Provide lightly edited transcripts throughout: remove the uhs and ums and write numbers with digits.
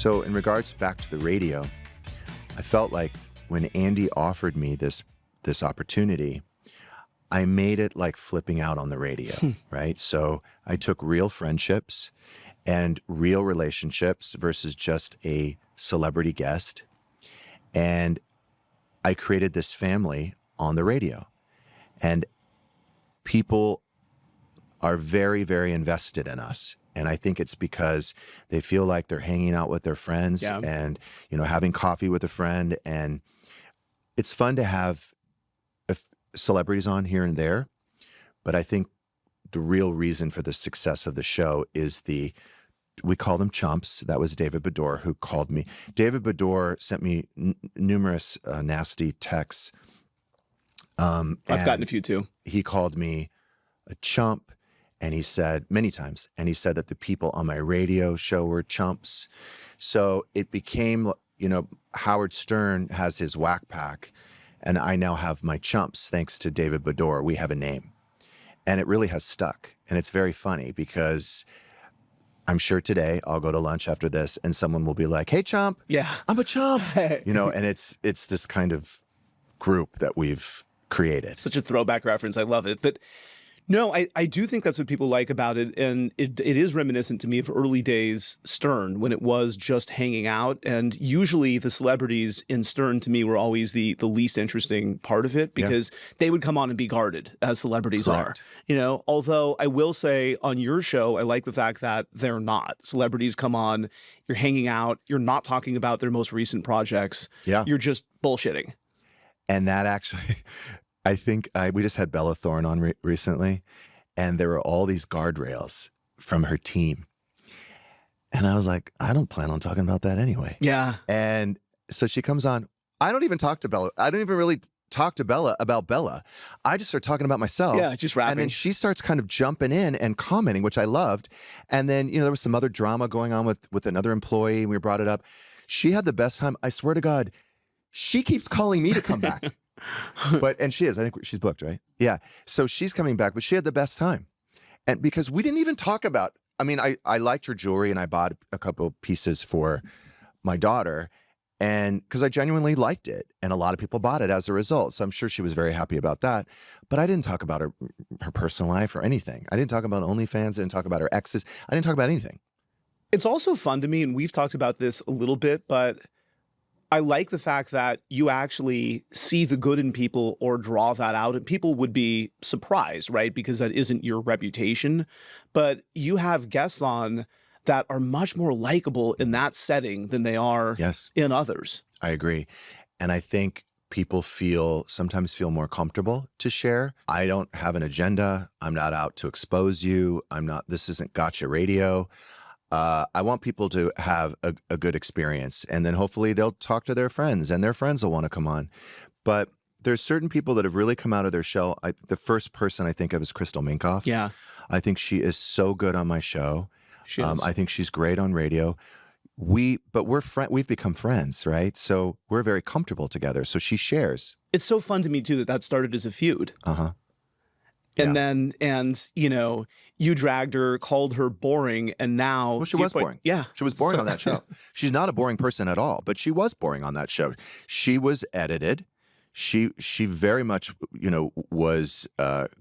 So in regards back to the radio, I felt like when Andy offered me this opportunity, I made it like flipping out on the radio, right? So I took real friendships and real relationships versus just a celebrity guest. And I created this family on the radio. And people are very, very invested in us. And I think it's because they feel like they're hanging out with their friends and, having coffee with a friend. And it's fun to have celebrities on here and there. But I think the real reason for the success of the show is we call them chumps. That was David Beador who called me. David Beador sent me numerous nasty texts. I've gotten a few too. He called me a chump. And he said many times, that the people on my radio show were chumps. So it became, Howard Stern has his whack pack, and I now have my chumps, thanks to David Beador. We have a name. And it really has stuck. And it's very funny because I'm sure today I'll go to lunch after this and someone will be like, hey, chump. Yeah. I'm a chump. And it's this kind of group that we've created. Such a throwback reference. I love it. But no, I do think that's what people like about it. And it is reminiscent to me of early days Stern when it was just hanging out. And usually the celebrities in Stern to me were always the least interesting part of it because they would come on and be guarded as celebrities Correct. are. Although I will say on your show, I like the fact that they're not. Celebrities come on, you're hanging out, you're not talking about their most recent projects. Yeah. You're just bullshitting. And that actually... I think we just had Bella Thorne on recently, and there were all these guardrails from her team. And I was like, I don't plan on talking about that anyway. Yeah. And so she comes on. I don't even talk to Bella. I don't even really talk to Bella about Bella. I just start talking about myself. Yeah, just rapping. And then she starts kind of jumping in and commenting, which I loved. And then, there was some other drama going on with another employee, and we brought it up. She had the best time. I swear to God, she keeps calling me to come back. And she is. I think she's booked, right? Yeah. So she's coming back, but she had the best time. And because we didn't even talk about, I liked her jewelry and I bought a couple of pieces for my daughter and because I genuinely liked it. And a lot of people bought it as a result. So I'm sure she was very happy about that. But I didn't talk about her personal life or anything. I didn't talk about OnlyFans. I didn't talk about her exes. I didn't talk about anything. It's also fun to me, and we've talked about this a little bit, but I like the fact that you actually see the good in people or draw that out, and people would be surprised, right? Because that isn't your reputation. But you have guests on that are much more likable in that setting than they are in others. I agree. And I think people sometimes feel more comfortable to share. I don't have an agenda. I'm not out to expose you. This isn't gotcha radio. I want people to have a good experience, and then hopefully they'll talk to their friends, and their friends will want to come on. But there's certain people that have really come out of their shell. The first person I think of is Crystal Minkoff. Yeah. I think she is so good on my show. She is. I think she's great on radio. We've become friends, right? So we're very comfortable together. So she shares. It's so fun to me too that started as a feud. Uh-huh. And then, you dragged her, called her boring, and now... Well, she was boring. Yeah. She was boring on that show. She's not a boring person at all, but she was boring on that show. She was edited. She very much, was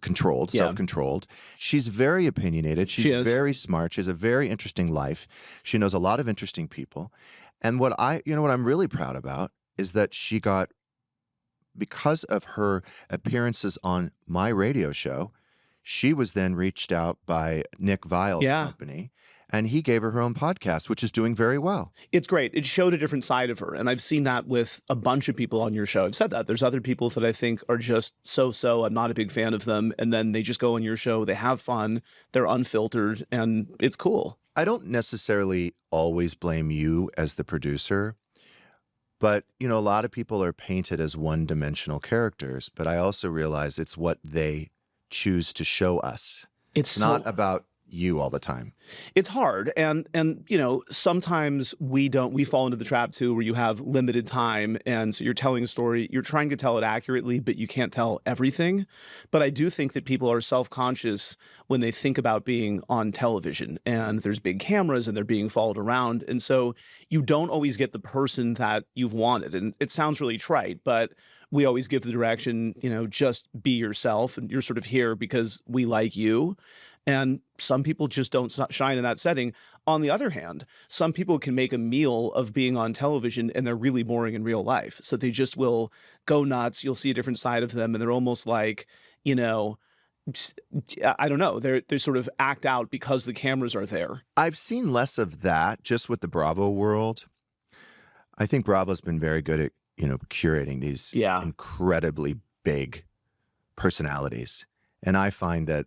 controlled, self-controlled. She's very opinionated. She's very smart. She has a very interesting life. She knows a lot of interesting people. And what I'm really proud about is that she got... Because of her appearances on my radio show, she was then reached out by Nick Vile's company, and he gave her own podcast, which is doing very well. It's great. It showed a different side of her, and I've seen that with a bunch of people on your show. I've said that. There's other people that I think are just so-so. I'm not a big fan of them, and then they just go on your show. They have fun. They're unfiltered, and it's cool. I don't necessarily always blame you as the producer. But, a lot of people are painted as one-dimensional characters, but I also realize it's what they choose to show us. It's not about you all the time. It's hard. And sometimes we fall into the trap too, where you have limited time. And so you're telling a story, you're trying to tell it accurately, but you can't tell everything. But I do think that people are self-conscious when they think about being on television, and there's big cameras and they're being followed around. And so you don't always get the person that you've wanted. And it sounds really trite, but we always give the direction, just be yourself, and you're sort of here because we like you. And some people just don't shine in that setting. On the other hand, some people can make a meal of being on television and they're really boring in real life. So they just will go nuts. You'll see a different side of them, and they're almost like, I don't know. They sort of act out because the cameras are there. I've seen less of that just with the Bravo world. I think Bravo's been very good at, curating these incredibly big personalities. And I find that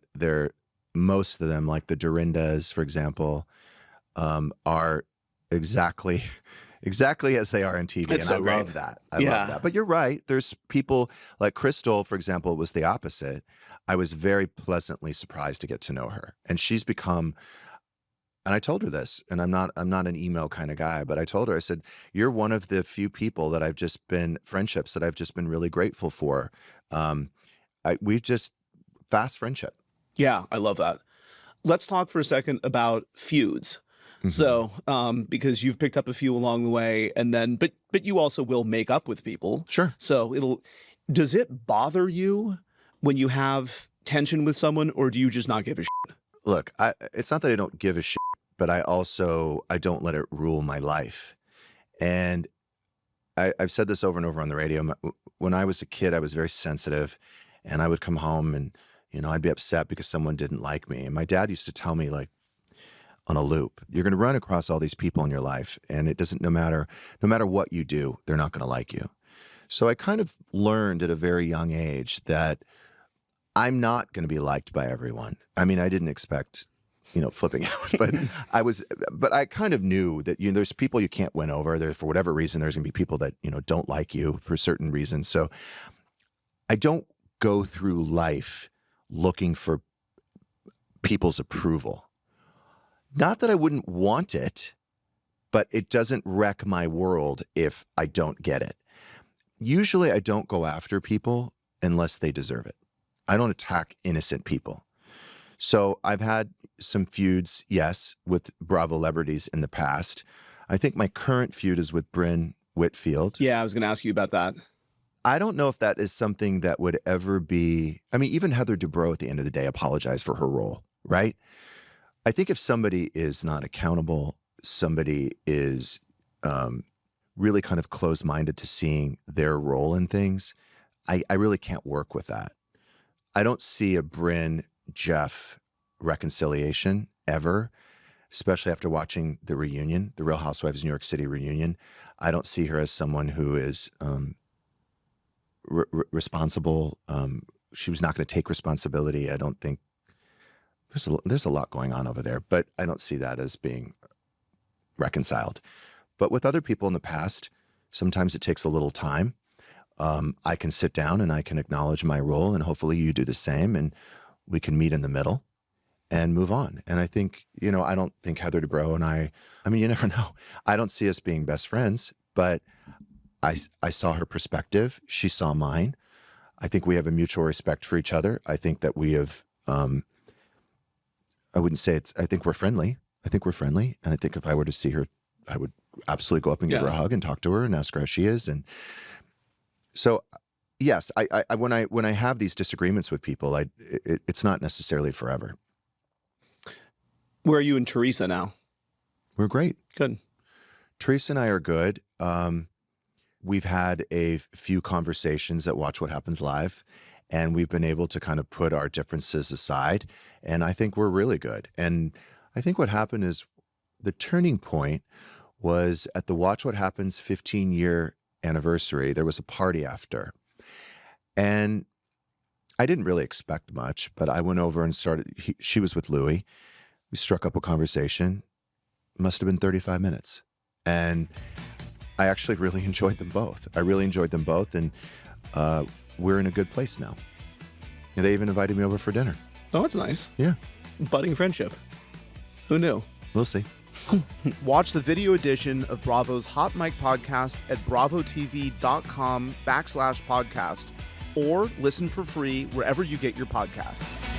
most of them, like the Dorindas, for example, are exactly as they are on TV. That's and so I love that. I love that. But you're right. There's people like Crystal, for example, was the opposite. I was very pleasantly surprised to get to know her. And she's become, and I told her this, and I'm not an emo kind of guy, but I told her, I said, you're one of the few people that friendships that I've just been really grateful for. We've just fast friendship. Yeah, I love that. Let's talk for a second about feuds. Mm-hmm. So, because you've picked up a few along the way, and then, but you also will make up with people. Sure. So does it bother you when you have tension with someone, or do you just not give a shit? Look, it's not that I don't give a shit, but I don't let it rule my life. And I've said this over and over on the radio. When I was a kid, I was very sensitive, and I would come home and, I'd be upset because someone didn't like me. And my dad used to tell me, like, on a loop, you're going to run across all these people in your life, and it doesn't, no matter what you do, they're not going to like you. So I kind of learned at a very young age that I'm not going to be liked by everyone. I mean, I didn't expect, flipping out, but I kind of knew that, there's people you can't win over. There, for whatever reason, there's going to be people that, don't like you for certain reasons. So I don't go through life looking for people's approval. Not that I wouldn't want it, but it doesn't wreck my world if I don't get it. Usually I don't go after people unless they deserve it. I don't attack innocent people. So I've had some feuds, yes, with Bravolebrities in the past. I think my current feud is with Bryn Whitfield. Yeah, I was going to ask you about that. I don't know if that is something that would ever be, even Heather Dubrow at the end of the day apologized for her role, right? I think if somebody is not accountable, somebody is really kind of closed-minded to seeing their role in things, I really can't work with that. I don't see a Bryn Jeff reconciliation ever, especially after watching the reunion, the Real Housewives New York City reunion. I don't see her as someone who is responsible. She was not going to take responsibility. I don't think there's a lot going on over there, but I don't see that as being reconciled. But with other people in the past, sometimes it takes a little time. I can sit down and I can acknowledge my role, and hopefully you do the same, and we can meet in the middle and move on. And I think, I don't think Heather Dubrow and I you never know. I don't see us being best friends, but I saw her perspective. She saw mine. I think we have a mutual respect for each other. I think that we have, I wouldn't say I think we're friendly. And I think if I were to see her, I would absolutely go up and give her a hug and talk to her and ask her how she is. And so, yes, when I have these disagreements with people, it's not necessarily forever. Where are you and Teresa now? We're great. Good. Teresa and I are good. We've had a few conversations at Watch What Happens Live, and we've been able to kind of put our differences aside, and I think we're really good. And I think what happened is the turning point was at the Watch What Happens 15-year anniversary. There was a party after, and I didn't really expect much, but I went over and she was with Louis. We struck up a conversation. It must have been 35 minutes. And I actually really enjoyed them both. And we're in a good place now. And they even invited me over for dinner. Oh, that's nice. Yeah. budding friendship. Who knew? We'll see. Watch the video edition of Bravo's Hot Mic podcast at bravotv.com/podcast or listen for free wherever you get your podcasts.